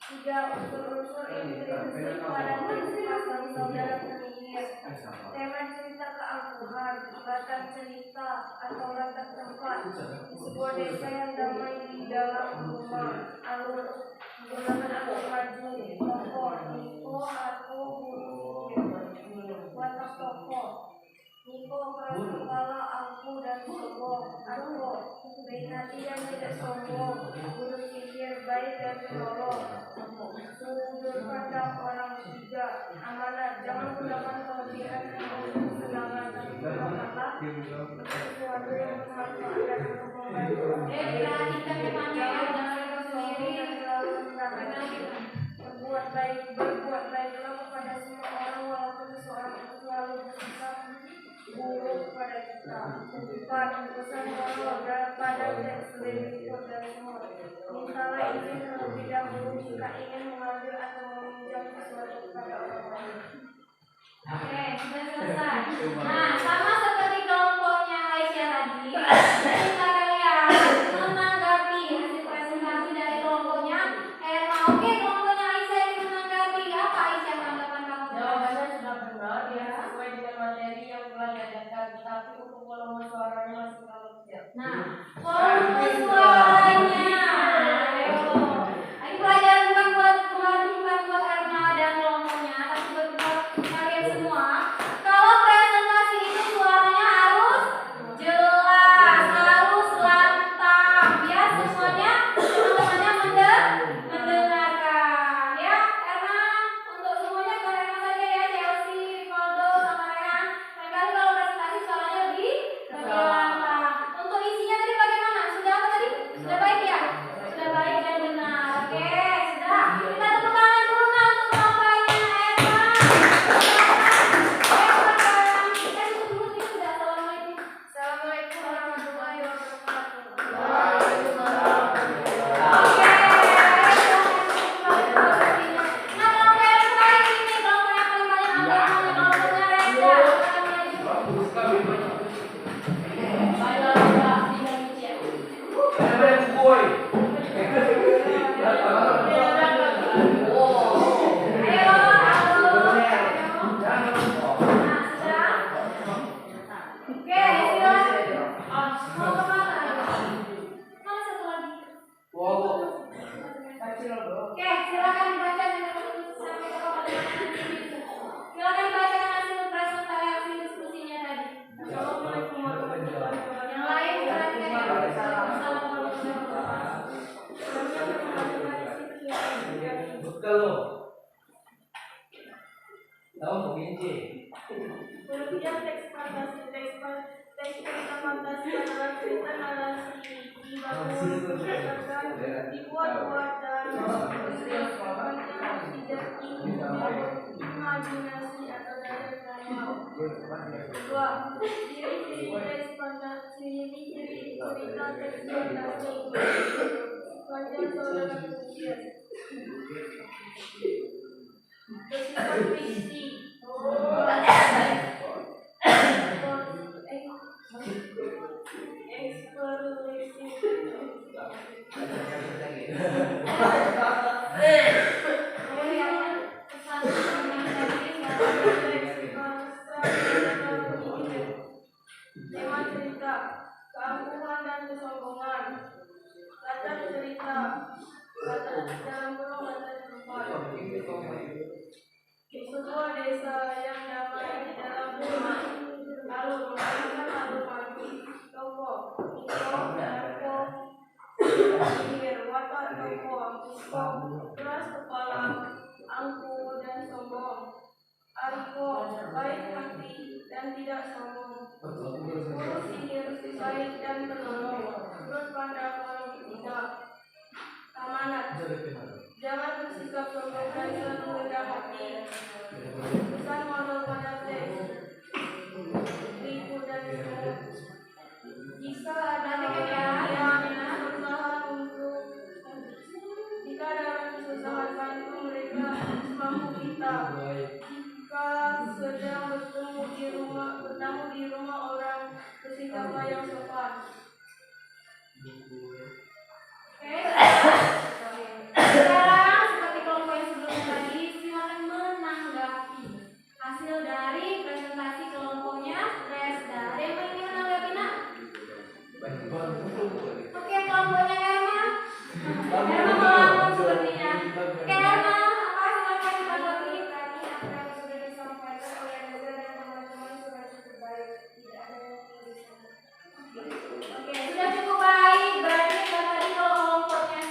3. Unsur-unsur intrinsik pada teks pasang saudara penyihir: tema cerita keangkuhan, latar cerita atau latar tempat di sebuah desa yang damai di dalam rumah, alur menggunakan alur maju, tokoh Niko, aku, watak tokoh Niko keras kepala, aku dan sombong, aku baik hati dan tidak sombong, guru sihir baik dan penolong, sudut pandang orang ketiga, baiklah kepada semua orang walaupun seseorang itu selalu bersikap buruk kepada kita. 4. Pesan moral pada teks berikut dan semua. Mintalah izin terlebih dahulu jika ingin mengambil atau meminjam sesuatu kepada orang lain. Oke, sudah selesai. Nah, sama seperti kelompoknya Aisyah tadi, kita kalian menanggapi hasil presentasi dari kelompoknya Erma. Oke, kelompoknya Aisyah ini menanggapi apa Aisyah tanggapan kamu? Jawabannya sudah benar, dia sesuai dengan materi yang telah diajarkan, tetapi untuk volume suaranya masih terlalu kecil. Nah, volume suaranya. Ayo pelajaran bukan buat Erma dan kelompoknya, tapi buat kalian semua. Kalau presentasi itu suaranya harus jelas, harus lantang, ya semuanya teman-temannya mendengarkan, ya. Karena untuk semuanya kalian saja ya, Chelsea, Rivaldo, sama Rehan. Lain kali kalau presentasi suaranya lebih lantang. Untuk isinya tadi bagaimana? Sudah apa tadi? Sudah baik ya? Sudah baik dan benar. Oke, sudah. Kita tepuk tangan dulu kan untuk kelompoknya Erma. Assalamualaikum warahmatullahi wabarakatuh. Oke, silakan dibaca sampai ke silakan bacakan hasil presentasi hasil diskusinya tadi. Assalamualaikum warahmatullahi wabarakatuh. Yang lain perhatikan ya. Assalamualaikum warahmatullahi wabarakatuh. Betul lo. Tahu menginci. Kemudian teks cerita fantasi adalah cerita narasi dibangun berdasarkan dibuat-buat dan yang tidak imajinasi atau dari khayal. 2. Ciri-ciri teks fantasi, ciri-ciri cerita teks fantasi sepanjang saudara kemudian bersifat fiksi. Tema cerita, keangkuhan dan kesombongan. Latar cerita, dalam kurung latar tempat. Di sebuah desa yang damai di dalam rumah, lalu memainkan lalu mati, tokoh, Narko, sihir, watak tokoh, keras kepala, angkuh dan sombong. Arko, baik hati dan tidak sombong. Guru sihir, baik dan penolong, terus pandang walau tidak. Amanat, jangan bersikap sombong dan selalu rendah hati. Pesan moral pada teks Ibu dan semua. Jika ada yang berusaha untuk jika ada orang kesusahan, bantu mereka semampu kita. Jika sedang bertemu di rumah orang, bersikaplah yang sopan. Oke. Sekarang seperti kelompok yang sebelumnya tadi, silakan menanggapi hasil dari presentasi kelompoknya Resta. Ada yang ingin menanggapi nak? Oke, kelompoknya Erma. Erma melawan sepertinya. Oke, Erma, apa silakan ditanggapi tadi apa yang sudah disampaikan oleh Reza dan teman-teman sudah cukup baik. Tidak ada yang perlu disampaikan. Oke, sudah cukup baik. Berarti tadi kalau kelompoknya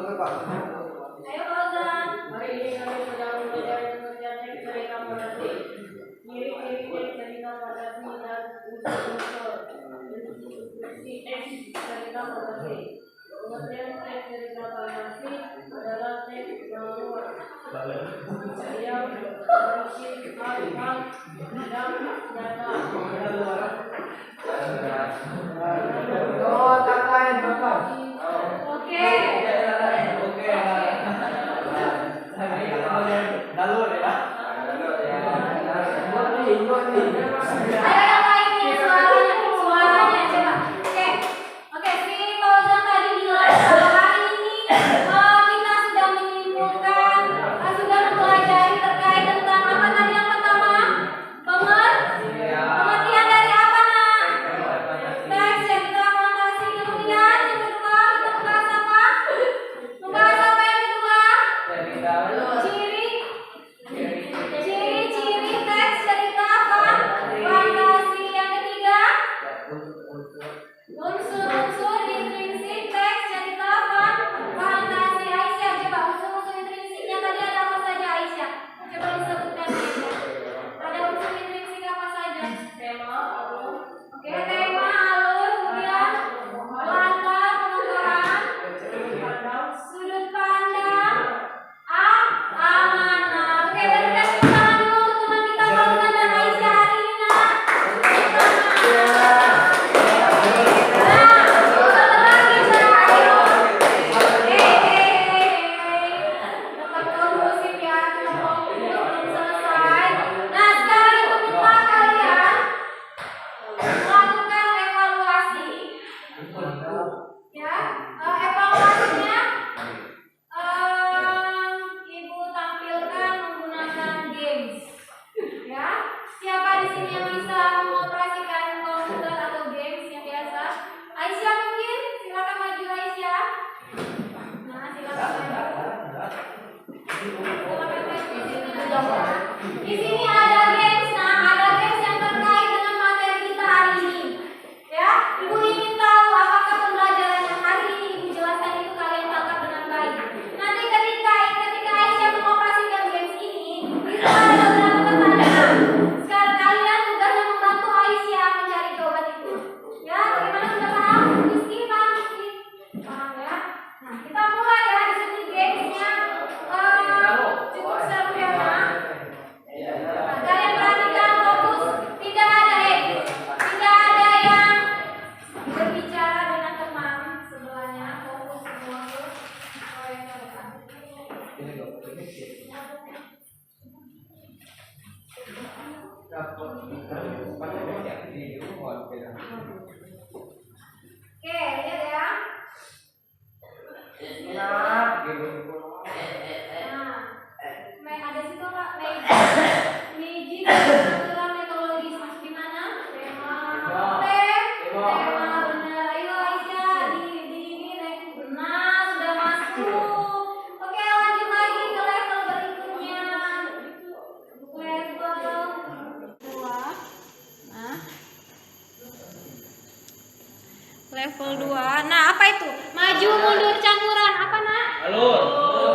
Ayo Fauzan. Hari ini kami sedang belajar pengertian teks cerita fantasi. Ciri-ciri teks cerita fantasi dan unsur-unsur instruksi teks cerita fantasi. Pengertian teks cerita fantasi adalah teks yang luas yang berisi hal-hal dan data. Oh, kakak, kakak. Oke. Ayo yang lainnya suaranya coba. Oke, si Fauzan tadi bilang kalau hari ini kita sudah menyimpulkan, sudah mempelajari terkait tentang apa tadi yang pertama? Pengertian dari apa nak? Teks cerita fantasi. Kemudian yang kedua kita membahas apa? Membahas apa yang kedua? Ciri-ciri teks cerita fantasi. Yang ketiga, unsur-unsur intrinsik teks cerita fantasi. Aisyah, coba unsur-unsur intrinsiknya tadi ada apa saja Aisyah? Coba disebutkan Aisyah. Ada unsur intrinsik apa saja? Tema, alur, Oke, tema, alur, kemudian latar, pengukuran, sudut pandang, amanah. Oke, beri tepuk tangan dulu untuk teman kita Fauzan dan Aisyah hari ini nak. Tetap kondusif ya, kita fokus belum selesai. Nah, sekarang ibu minta kalian melakukan evaluasi. Ya, evaluasinya ibu tampilkan menggunakan games. Ya, siapa di sini yang bisa mengoperasikan komputer atau games yang biasa? Aisyah mungkin, silakan maju Aisyah. Nah, silakan maju. Silakan maju di sini Aisyah. Di sini ada games, nah ada games yang terkait dengan materi kita hari ini. Ya, ibu ingin tahu apakah pembelajaran yang hari ini ibu jelaskan itu kalian tangkap dengan baik. Nanti ketika Aisyah mengoperasikan games ini, itu ada beberapa pertanyaan. Sekarang kalian tugasnya membantu Aisyah mencari jawaban itu. Ya, bagaimana sudah paham? Rizky, paham Rizky? Paham ya? Nah, kita mulai ya. Di sini gamesnya cukup seru ya, Nak. Nah, kalian perhatikan fokus, tidak ada yang berbicara dengan teman sebelahnya, fokus semua tuh. Oh, yang depan. Oke, lihat ya. Nah, ada situ Kak, Meiji aturan metodologis masuk di mana? Tema benar. Ayo Aisyah, di nah sudah masuk. Oke, lanjut lagi ke level berikutnya. Level 2. Nah. Level 2. Nah, apa itu? Maju mundur campuran. Apa, Nak? Alur.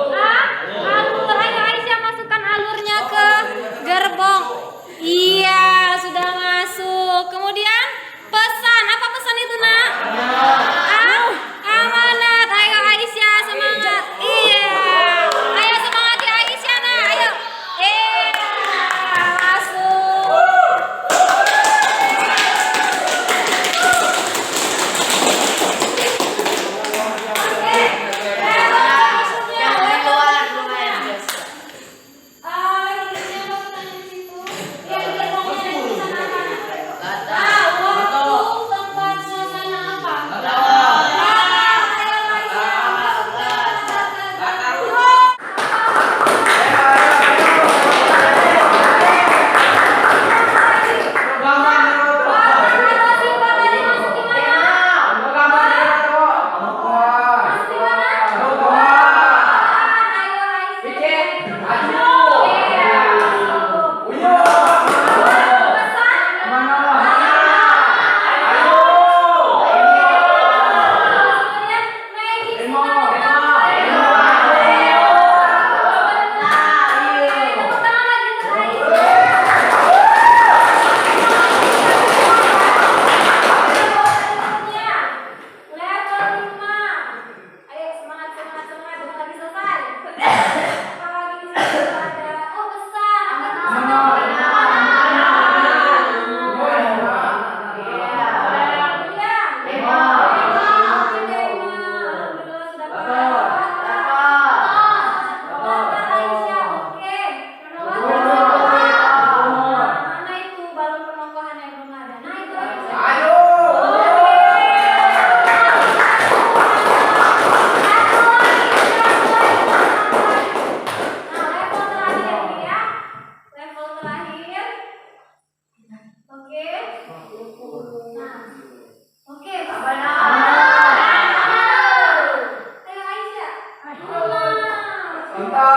Ceritakan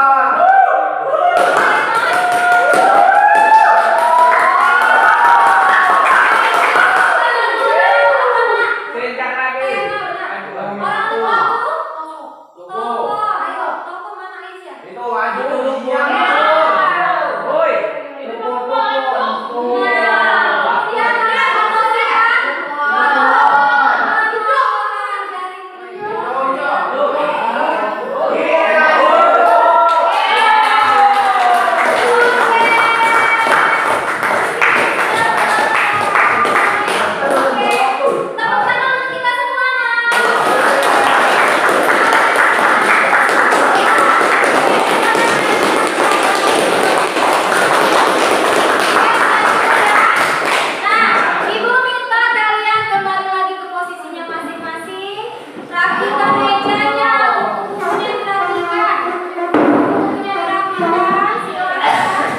lagi. Orang tua aku Toko. Ayo, Toko mana Aisyah? Itu wajib dulu Ya. Woi. Ibu minta kalian kembali lagi ke posisinya masing-masing. Rapikan mejanya, buku-bukunya dirapikan. Bukunya dirapikan, silakan.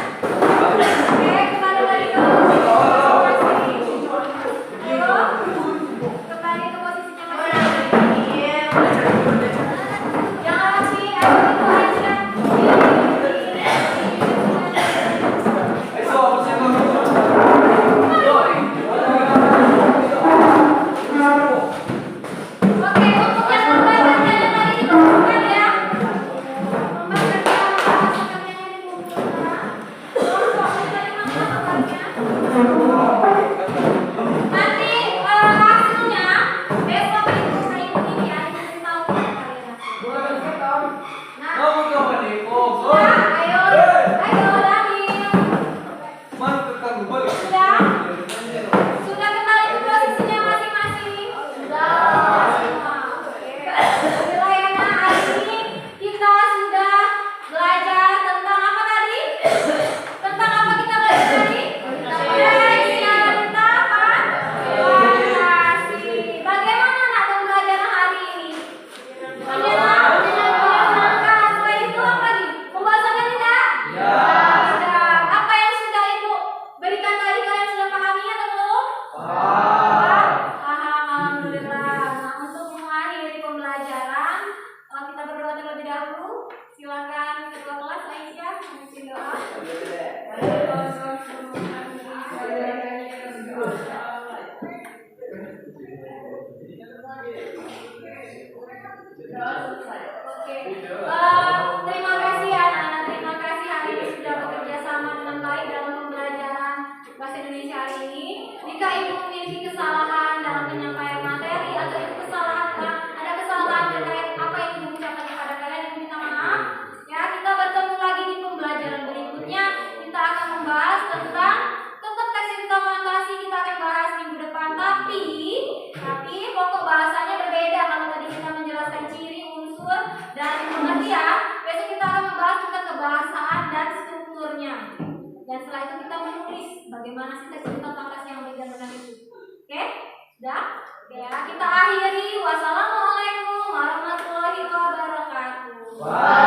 Oke, kembali lagi ke posisinya masing-masing. Ayo, kembali ke posisinya masing-masing. Yang rapi, ayo itu Aisyah. Oke, untuk yang lembar kerjanya tadi dikumpulkan ya. Lembar kerja masakannya dikumpulkan. Kelompok tadi mana lembarnya? Nanti hasilnya besok itu saya ini ya dikasih tahu ke kalian. Nah, sudah, ayo Daniel. Sudah kembali ke posisinya masing-masing. Sudah semua. Oke. Alhamdulillah ya Nak. Hari ini kita sudah belajar tentang apa tadi? Tentang apa kita belajar tadi? Cerita apa? Fantasi. Bagaimana Nak pembelajaran hari ini? Menyenangkan. Selain itu apa lagi? Membahasakan tidak? Tidak. Apa yang sudah Ibu berikan tadi kalian sudah pahami atau belum? Paham. Alhamdulillah. Nah, untuk mengakhiri pembelajaran, kita berdoa terlebih dahulu. Silakan ketua kelas Aisyah memimpin doa. Oke. Terima kasih ya anak-anak. Terima kasih hari ini sudah bekerja sama dengan baik dalam pembelajaran bahasa Indonesia hari ini. Jika Ibu memiliki kesalahan dalam penyampaian materi atau Ibu ada kesalahan terkait apa yang Ibu ucapkan kepada kalian, Ibu minta maaf. Ya, kita bertemu lagi di pembelajaran berikutnya. Kita akan membahas tentang tetap teks cerita fantasi, kita akan bahas minggu depan. Tapi pokok bahasanya berbeda. Kalau tadi kita menjelaskan ciri, unsur, dan pengertian, besok kita akan membahas tentang kebahasaan dan strukturnya. Dan setelah itu kita menulis bagaimana sih teks cerita fantasi yang digambarkan itu. Oke? Sudah? Oke ya, kita akhiri. Wassalamualaikum warahmatullahi wabarakatuh.